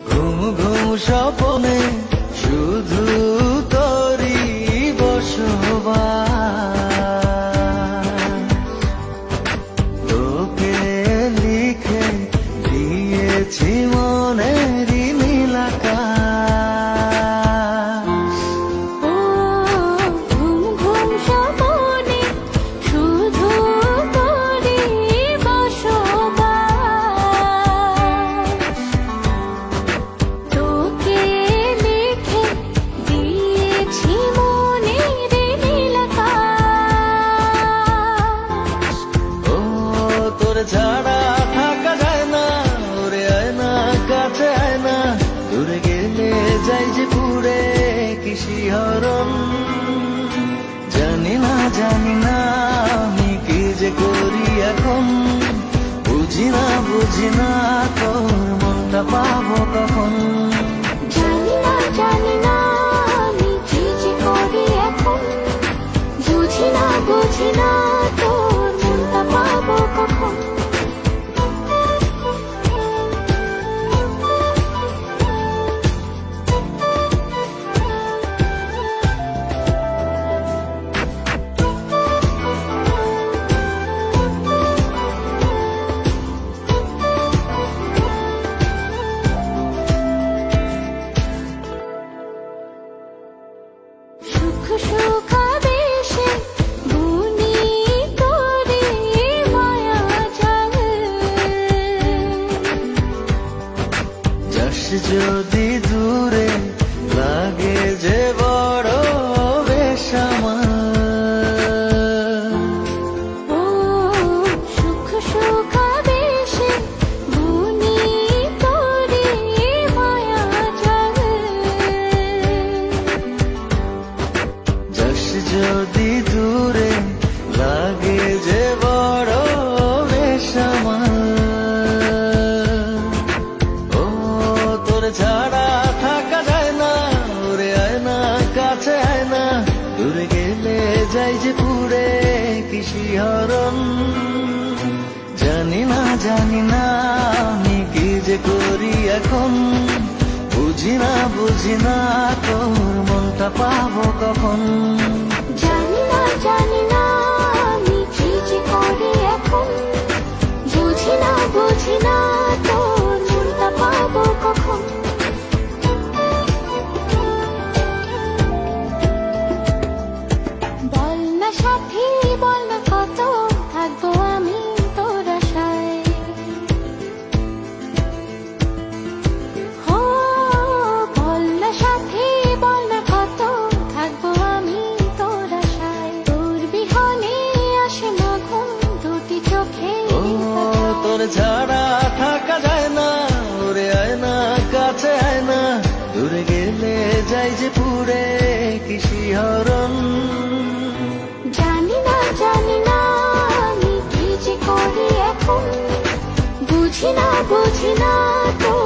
ঘুম ঘুম স্বপনে শুধু তোরই বসবাস, তোকে লিখে দিয়েছি মনেরই নীল আকাশ। ও ঘুম ঘুম স্বপনে শুধু তোরই বসবাস, তোকে লিখে দিয়েছি মনের নীল আকাশ। ও তোর ছাড়া থাকা যায় না, ওরে আয় না কাছে আয় না, দূরে গেলে যাই যে পুরে কি শিহরণ। জানি না আমি কি যে করি এখন, বুঝি না তোর মনটা পাবো কখন। জানি না আমি কি যে করি এখন, বুঝি না তোর মনটা পাবো কখন। সুখ সুখাবেশে বুনি তোরে মায়া জাল, যাস যদি দূরে লাগে যে বড় বেসামাল। ও সুখ সুখাবেশে বুনি তোরে মায়া জাল, যাস যদি দূরে লাগে যে বড় বেসামাল। ও তোর ছাড়া থাকা যায় না, ওরে আয় না কাছে আয় না, দূরে গেলে যাই যে পুরে কি শিহরণ। জানি না আমি কি যে করি এখন, বুঝি না তোর মনটা পাবো কখন। জানি না আমি কি যে করি এখন, বুঝি না তোর মনটা পাবো কখন। বল না সাথী বল না কত থাকবো আমি তোর আশায়। ও বল না সাথী বল না কত থাকবো আমি তোর আশায়। তোর বিহনে আসে না ঘুম দুটি চোখে। ও তোর ছাড়া থাকা যায় না, ওরে আয় না কাছে আয় না, দূরে গেলে যাই যে পুরে কি শিহরণ। জানি না আমি কি যে করি এখন, বুঝি না তোর